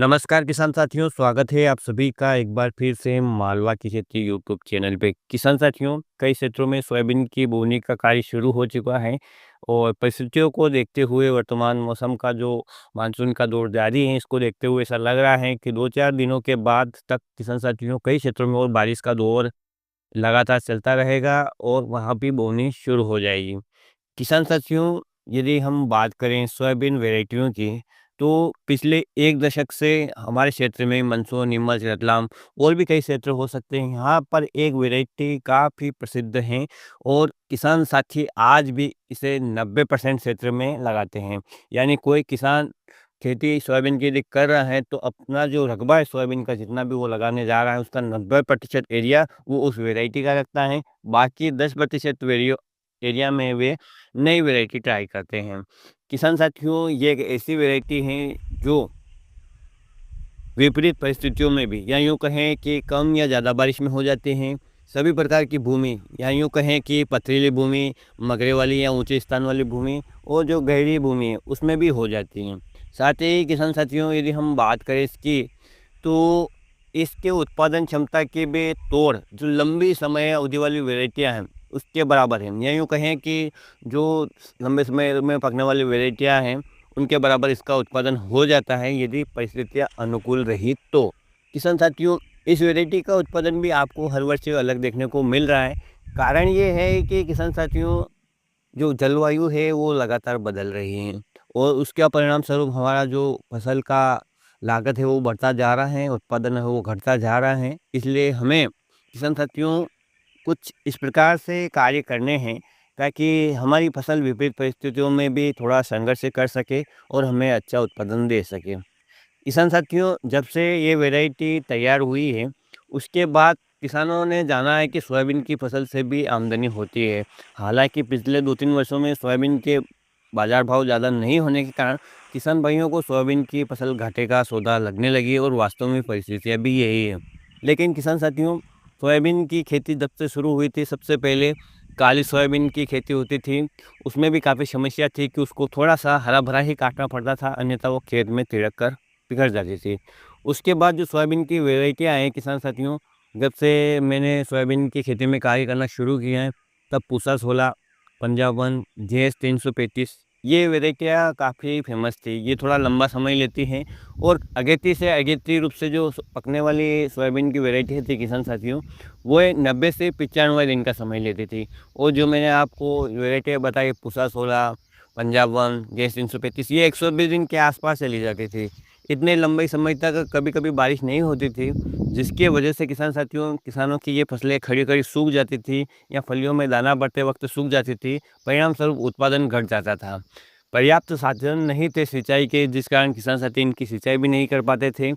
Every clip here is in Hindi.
नमस्कार किसान साथियों, स्वागत है आप सभी का एक बार फिर से मालवा की खेती यूट्यूब चैनल पे। किसान साथियों, कई क्षेत्रों में सोयाबीन की बोनी का कार्य शुरू हो चुका है और परिस्थितियों को देखते हुए वर्तमान मौसम का जो मानसून का दौर जारी है, इसको देखते हुए ऐसा लग रहा है कि 2-4 दिनों के बाद तक किसान साथियों कई क्षेत्रों में और बारिश का दौर लगातार चलता रहेगा और वहाँ भी बोनी शुरू हो जाएगी। किसान साथियों, यदि हम बात करें सोयाबीन वैरायटियों की, तो पिछले 1 दशक से हमारे क्षेत्र में मंदसौर, नीमच, रतलाम और भी कई क्षेत्र हो सकते हैं। यहाँ पर एक वैरायटी काफ़ी प्रसिद्ध है और किसान साथी आज भी इसे 90% क्षेत्र में लगाते हैं। यानी कोई किसान खेती सोयाबीन की यदि कर रहा है, तो अपना जो रकबा है सोयाबीन का जितना भी वो लगाने जा रहा है, उसका 90% एरिया वो उस वैरायटी का रखता है। बाकी 10% एरिया में वे नई वैरायटी ट्राई करते हैं। किसान साथियों, ये एक ऐसी वैरायटी है जो विपरीत परिस्थितियों में भी या यूँ कहें कि कम या ज़्यादा बारिश में हो जाते हैं। सभी प्रकार की भूमि या यूँ कहें कि पथरीली भूमि, मगरे वाली या ऊँचे स्थान वाली भूमि और जो गहरी भूमि है उसमें भी हो जाती हैं। साथ ही किसान साथियों, यदि हम बात करें इसकी, तो इसके उत्पादन क्षमता के भी तौर जो लंबी समय अवधि वाली वैरायटियाँ हैं उसके बराबर हैं। या यूँ कहें कि जो लंबे समय में पकने वाली वैरायटियाँ हैं उनके बराबर इसका उत्पादन हो जाता है यदि परिस्थितियाँ अनुकूल रही तो। किसान साथियों, इस वैरायटी का उत्पादन भी आपको हर वर्ष अलग देखने को मिल रहा है। कारण ये है कि किसान साथियों, जो जलवायु है वो लगातार बदल रही है और उसका परिणाम स्वरूप हमारा जो फसल का लागत है वो बढ़ता जा रहा है, उत्पादन है वो घटता जा रहा है। इसलिए हमें किसान साथियों कुछ इस प्रकार से कार्य करने हैं ताकि हमारी फसल विपरीत परिस्थितियों में भी थोड़ा संघर्ष कर सके और हमें अच्छा उत्पादन दे सके। किसान साथियों, जब से ये वैरायटी तैयार हुई है, उसके बाद किसानों ने जाना है कि सोयाबीन की फसल से भी आमदनी होती है। हालाँकि पिछले 2-3 वर्षों में सोयाबीन के बाज़ार भाव ज़्यादा नहीं होने के कारण किसान भाइयों को सोयाबीन की फसल घाटे का सौदा लगने लगी है और वास्तव में परिस्थितियाँ भी यही है। लेकिन किसान साथियों, सोयाबीन की खेती जब से शुरू हुई थी, सबसे पहले काली सोयाबीन की खेती होती थी। उसमें भी काफ़ी समस्या थी कि उसको थोड़ा-सा हरा-भरा ही काटना पड़ता था, अन्यथा वो खेत में तिड़क कर बिगड़ जाती थी। उसके बाद जो सोयाबीन की वैरायटियाँ आई किसान साथियों, जब से मैंने सोयाबीन की खेती में कार्य करना शुरू किया है, तब पूसा 16, पंजाब वन, जेएस 335 ये वैरायटियाँ काफ़ी फेमस थी। ये थोड़ा लंबा समय लेती हैं और अगेती से अगेती रूप से जो पकने वाली सोयाबीन की वैरायटी थी किसान साथियों, वो 90 से 95 दिन का समय लेती थी। और जो मैंने आपको वैरायटियाँ बताई पूसा 16, पंजाब वन, जेएस 335 ये 120 दिन के आसपास चली जाती थी। इतने लंबे समय तक कभी-कभी बारिश नहीं होती थी, जिसकी वजह से किसान साथियों, किसानों की ये फसलें खड़ी-खड़ी सूख जाती थी या फलियों में दाना बढ़ते वक्त सूख जाती थी। परिणाम स्वरूप उत्पादन घट जाता था। पर्याप्त साधन नहीं थे सिंचाई के, जिस कारण किसान साथी इनकी सिंचाई भी नहीं कर पाते थे।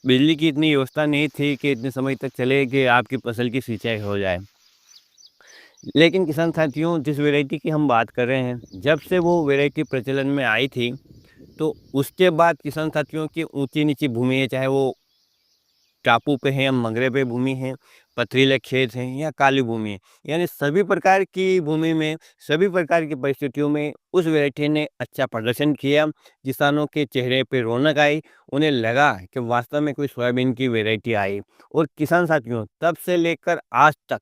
बिजली की इतनी व्यवस्था नहीं थी कि इतने समय तक चले कि आपकी फसल की सिंचाई हो जाए। लेकिन किसान साथियों, जिस वैरायटी की हम बात कर रहे हैं, जब से वो वैरायटी प्रचलन में आई थी, तो उसके बाद किसान साथियों की ऊँची-नीची भूमि है, चाहे वो टापू पे है या मगरे पे भूमि है, पथरीले खेत हैं या काली भूमि है, यानी सभी प्रकार की भूमि में, सभी प्रकार की परिस्थितियों में उस वैरायटी ने अच्छा प्रदर्शन किया। किसानों के चेहरे पे रौनक आई, उन्हें लगा कि वास्तव में कोई सोयाबीन की वैरायटी आई और किसान साथियों, तब से लेकर आज तक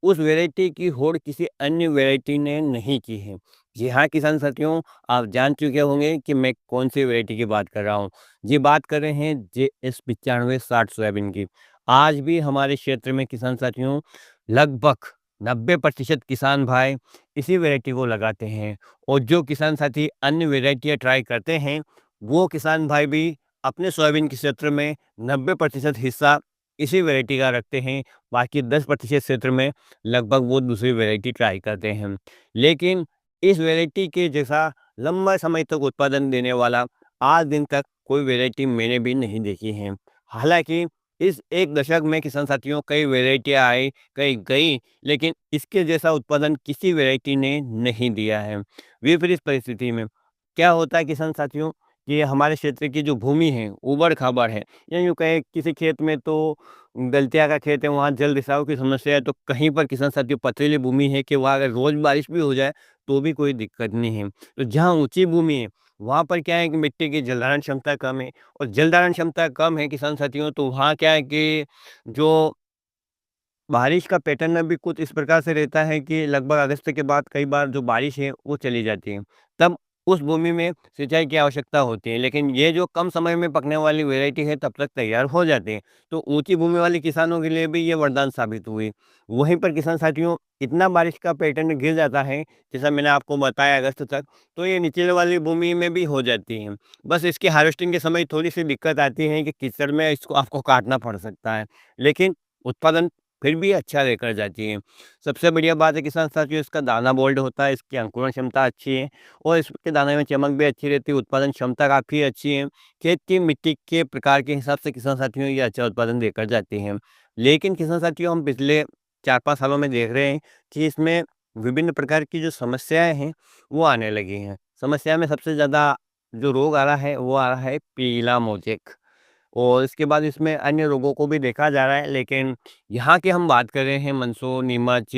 उस वैरायटी की होड़ किसी अन्य वैरायटी ने नहीं की है। जी हाँ, किसान साथियों, आप जान चुके होंगे कि मैं कौन-सी वैरायटी की बात कर रहा हूँ। जी, बात कर रहे हैं जेएस 9560 सोयाबीन की। आज भी हमारे क्षेत्र में किसान साथियों लगभग 90% किसान भाई इसी वैरायटी को लगाते हैं और जो किसान साथी अन्य वैरायटियाँ ट्राई करते हैं, वो किसान भाई भी अपने सोयाबीन के क्षेत्र में 90% हिस्सा इसी वैरायटी का रखते हैं। बाकी 10% क्षेत्र में लगभग वो दूसरी वैरायटी ट्राई करते हैं। लेकिन इस वैरायटी के जैसा लंबा समय तक उत्पादन देने वाला आज दिन तक कोई वैरायटी मैंने भी नहीं देखी है। हालाँकि इस 1 दशक में किसान साथियों कई वैरायटियाँ आई, कई गई, लेकिन इसके जैसा उत्पादन किसी वैरायटी ने नहीं दिया है। विपरीत परिस्थिति में क्या होता है किसान साथियों, कि हमारे क्षेत्र की जो भूमि है, ऊबड़-खाबड़ है या यूँ कहें किसी खेत में तो गलतिया का खेत है, वहाँ जल रिसाव की समस्या है, तो कहीं पर किसान साथियों पथरीली भूमि है कि वहाँ अगर रोज़ बारिश भी हो जाए, तो भी कोई दिक्कत नहीं है। तो जहाँ ऊँची भूमि है, वहाँ पर क्या है कि मिट्टी की जलधारण क्षमता कम है, और जलधारण क्षमता कम है किसान साथियों, तो वहाँ क्या है कि जो बारिश का पैटर्न अभी कुछ इस प्रकार से रहता है कि लगभग अगस्त के बाद कई बार जो बारिश है वो चली जाती है। तब उस भूमि में सिंचाई की आवश्यकता होती है, लेकिन ये जो कम समय में पकने वाली वैरायटी है तब तक तैयार हो जाती है। तो ऊंची भूमि वाले किसानों के लिए भी ये वरदान साबित हुई। वहीं पर किसान साथियों, इतना बारिश का पैटर्न गिर जाता है, जैसा मैंने आपको बताया अगस्त तक, तो ये निचले वाली भूमि में भी हो जाती है। बस इसकी हार्वेस्टिंग के समय थोड़ी सी दिक्कत आती है कि कीचड़ में इसको आपको काटना पड़ सकता है, लेकिन उत्पादन फिर भी अच्छा लेकर जाती है। सबसे बढ़िया बात है किसान साथियों, इसका दाना बोल्ड होता है, इसकी अंकुरण क्षमता अच्छी है, और इसके दाने में चमक भी अच्छी रहती है, उत्पादन क्षमता काफ़ी अच्छी है। खेत की मिट्टी के प्रकार के हिसाब से किसान साथियों ये अच्छा उत्पादन देकर जाती हैं। लेकिन किसान साथियों, हम पिछले 4-5 सालों में देख रहे हैं कि इसमें विभिन्न प्रकार की जो समस्याएँ हैं, वो आने लगी हैं। समस्या में सबसे ज़्यादा जो रोग आ रहा है, वो आ रहा है पीला मोजेक। और इसके बाद इसमें अन्य रोगों को भी देखा जा रहा है, लेकिन यहाँ की हम बात कर रहे हैं मंदसौर, नीमच,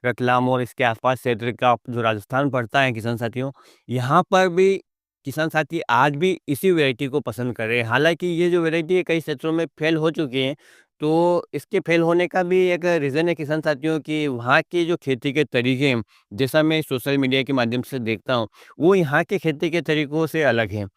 रतलाम और इसके आसपास क्षेत्र का जो राजस्थान पड़ता है किसान साथियों, यहाँ पर भी किसान साथी आज भी इसी वैरायटी को पसंद कर रहे हैं। हालाँकि ये जो वैरायटी है कई क्षेत्रों में फ़ेल हो चुकी है, तो इसके फ़ेल होने का भी एक रीज़न है किसान साथियों कि वहाँ की जो खेती के तरीके हैं, जैसा मैं सोशल मीडिया के माध्यम से देखता हूँ, वो यहाँ के खेती के तरीकों से अलग हैं।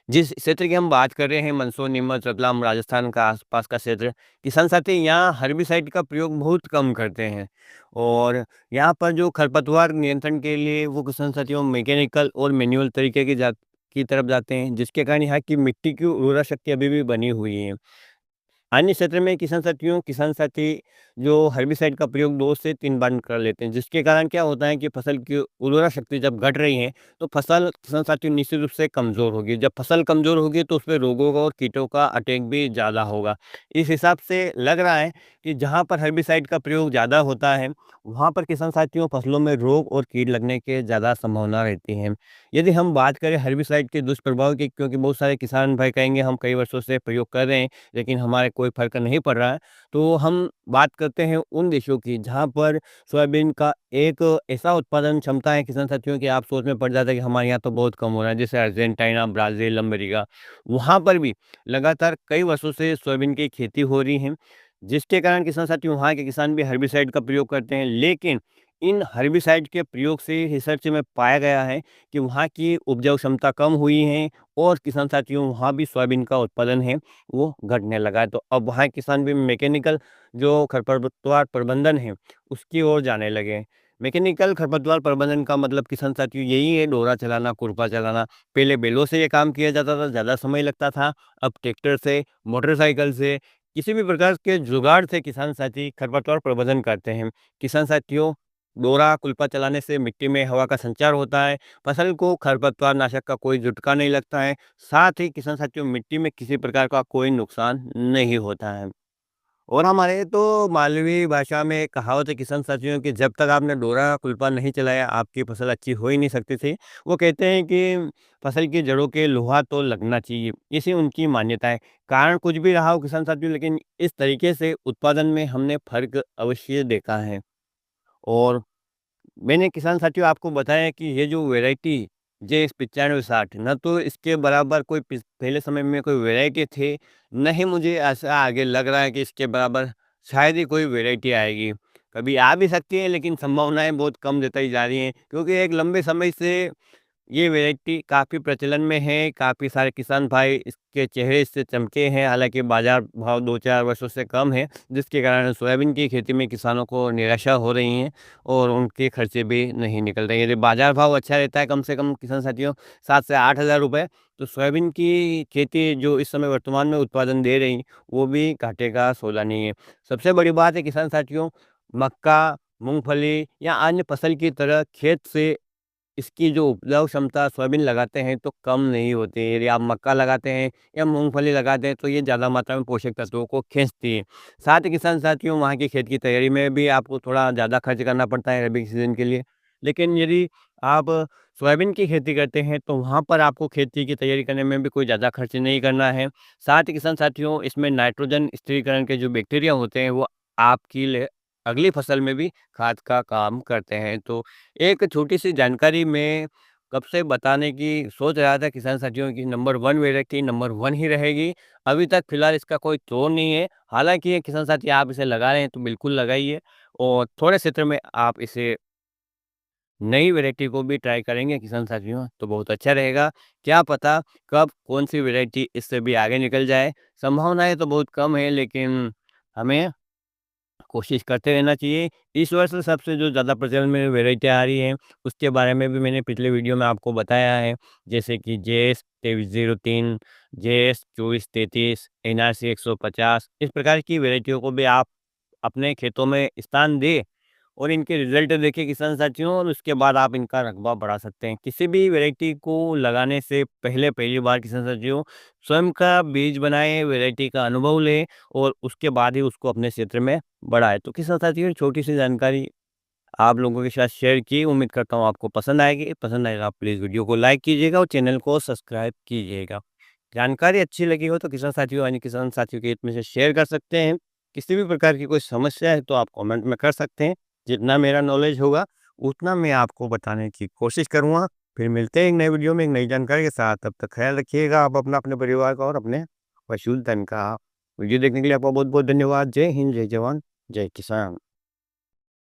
जिस क्षेत्र की हम बात कर रहे हैं मंदसौर, नीमच, रतलाम, राजस्थान का आसपास का क्षेत्र, किसान साथी यहाँ हर्बिसाइड का प्रयोग बहुत कम करते हैं, और यहाँ पर जो खरपतवार नियंत्रण के लिए वो किसान साथियों मैकेनिकल और मैनुअल तरीके की तरफ जाते हैं, जिसके कारण यहाँ की मिट्टी की उर्वरा शक्ति अभी भी बनी हुई है। अन्य क्षेत्र में किसान साथी जो हर्बिसाइड का प्रयोग 2 से 3 बार कर लेते हैं, जिसके कारण क्या होता है कि फसल की उर्वरा शक्ति जब घट रही है, तो फसल किसान साथी निश्चित रूप से कमज़ोर होगी। जब फसल कमज़ोर होगी, तो उसपे रोगों का और कीटों का अटैक भी ज़्यादा होगा। इस हिसाब से लग रहा है कि जहाँ पर हर्बिसाइड का प्रयोग ज़्यादा होता है, वहाँ पर किसान साथियों फसलों में रोग और कीट लगने के ज़्यादा संभावना रहती है। यदि हम बात करें हर्बिसाइड के दुष्प्रभाव की, क्योंकि बहुत सारे किसान भाई कहेंगे हम कई वर्षों से प्रयोग कर रहे हैं, लेकिन हमारे कोई फ़र्क नहीं पड़ रहा है। तो हम बात करते हैं उन देशों की जहाँ पर सोयाबीन का एक ऐसा उत्पादन क्षमता है किसान साथियों की, आप सोच में पड़ जाता है कि हमारे यहाँ तो बहुत कम हो रहा है। जैसे अर्जेंटीना, ब्राज़ील, अमेरिका, वहाँ पर भी लगातार कई वर्षों से सोयाबीन की खेती हो रही है, जिसके कारण किसान साथी वहाँ के किसान भी हर्बिसाइड का प्रयोग करते हैं। लेकिन इन हर्बिसाइड के प्रयोग से रिसर्च में पाया गया है कि वहाँ की उपजाऊ क्षमता कम हुई है, और किसान साथियों वहाँ भी सोयाबीन का उत्पादन है वो घटने लगा है। तो अब वहाँ किसान भी मैकेनिकल जो खरपतवार प्रबंधन है, उसकी ओर जाने लगे हैं। मैकेनिकल खरपतवार प्रबंधन का मतलब किसान साथियों यही है, डोरा चलाना, खुरपा चलाना। पहले बैलों से ये काम किया जाता था, ज़्यादा समय लगता था। अब ट्रैक्टर से, मोटरसाइकिल से, किसी भी प्रकार के जुगाड़ से किसान साथी खरपतवार प्रबंधन करते हैं। किसान साथियों, डोरा, कुल्पा चलाने से मिट्टी में हवा का संचार होता है, फसल को खरपतवार नाशक का कोई झटका नहीं लगता है, साथ ही किसान साथियों मिट्टी में किसी प्रकार का कोई नुकसान नहीं होता है। और हमारे तो मालवी भाषा में एक कहावत है किसान साथियों की, जब तक आपने डोरा कुल्पा नहीं चलाया आपकी फसल अच्छी हो ही नहीं सकती थी। वो कहते हैं कि फसल की जड़ों के लोहा तो लगना चाहिए, इसी उनकी मान्यता है। कारण कुछ भी रहा हो किसान साथियों, लेकिन इस तरीके से उत्पादन में हमने फ़र्क अवश्य देखा है। और मैंने किसान साथियों आपको बताया कि ये जो वैरायटी JS 9560, ना तो इसके बराबर कोई पहले समय में कोई वैरायटी थी, न ही मुझे ऐसा आगे लग रहा है कि इसके बराबर शायद ही कोई वैरायटी आएगी। कभी आ भी सकती है, लेकिन संभावनाएं बहुत कम देती जा रही हैं, क्योंकि एक लंबे समय से ये वैरायटी काफ़ी प्रचलन में है, काफ़ी सारे किसान भाई इसके चेहरे से चमके हैं, हालाँकि बाज़ार भाव 2-4 वर्षों से कम है, जिसके कारण सोयाबीन की खेती में किसानों को निराशा हो रही है, और उनके खर्चे भी नहीं निकल रहे हैं। यदि बाज़ार भाव अच्छा रहता है कम से कम किसान साथियों 7 से 8,000 रुपए, तो सोयाबीन की खेती जो इस समय वर्तमान में उत्पादन दे रही, वो भी घाटे का सौदा नहीं है। सबसे बड़ी बात है किसान साथियों, मक्का, मूँगफली या अन्य फसल की तरह खेत से इसकी जो उपजाऊ क्षमता सोयाबीन लगाते हैं तो कम नहीं होती है। यदि आप मक्का लगाते हैं या मूँगफली लगाते हैं, तो ये ज़्यादा मात्रा में पोषक तत्वों को खींचती है। साथ ही किसान साथियों वहाँ की खेत की तैयारी में भी आपको थोड़ा ज़्यादा खर्च करना पड़ता है रबी सीज़न के लिए। लेकिन यदि आप सोयाबीन की खेती करते हैं, तो वहाँ पर आपको खेती की तैयारी करने में भी कोई ज़्यादा खर्च नहीं करना है। साथ ही किसान साथियों इसमें नाइट्रोजन स्थिरीकरण के जो बैक्टीरिया होते हैं, वो आपकी अगली फसल में भी खाद का काम करते हैं। तो एक छोटी-सी जानकारी मैं कब से बताने की सोच रहा था किसान साथियों की नंबर 1 वैरायटी नंबर 1 ही रहेगी। अभी तक फ़िलहाल इसका कोई तोड़ नहीं है। हालाँकि ये किसान साथी आप इसे लगा रहे हैं तो बिल्कुल लगाइए और थोड़े क्षेत्र में आप इसे नई वैरायटी को भी ट्राई करेंगे किसान साथियों तो बहुत अच्छा रहेगा। क्या पता कब कौन-सी वैरायटी इससे भी आगे निकल जाए। संभावनाएँ तो बहुत कम है लेकिन हमें कोशिश करते रहना चाहिए। इस वर्ष सबसे जो ज़्यादा प्रचलन में वैरायटी आ रही है, उसके बारे में भी मैंने पिछले वीडियो में आपको बताया है। जैसे कि जेएस 2303, जेएस 2433, एनआरसी 150 इस प्रकार की वैरायटियों को भी आप अपने खेतों में स्थान दें और इनके रिज़ल्ट देखें किसान साथियों और उसके बाद आप इनका रकबा बढ़ा सकते हैं। किसी भी वैरायटी को लगाने से पहले पहली बार किसान साथियों स्वयं का बीज बनाएँ, वैरायटी का अनुभव लें और उसके बाद ही उसको अपने क्षेत्र में बढ़ाएँ। तो किसान साथियों छोटी-सी जानकारी आप लोगों के साथ शेयर की, उम्मीद करता हूँ आपको पसंद आएगी। पसंद आएगा आप प्लीज़ वीडियो को लाइक कीजिएगा और चैनल को सब्सक्राइब कीजिएगा। जानकारी अच्छी लगी हो तो किसान साथियों अन्य किसान साथियों के हित में से शेयर कर सकते हैं। किसी भी प्रकार की कोई समस्या है तो आप कमेंट में कर सकते हैं। जितना मेरा नॉलेज होगा उतना मैं आपको बताने की कोशिश करूँगा। फिर मिलते हैं एक नए वीडियो में एक नई जानकारी के साथ। तब तक ख्याल रखिएगा आप अपना, अपने परिवार का और अपने पशुधन का। वीडियो देखने के लिए आपका बहुत-बहुत धन्यवाद। जय हिंद, जय जवान, जय किसान।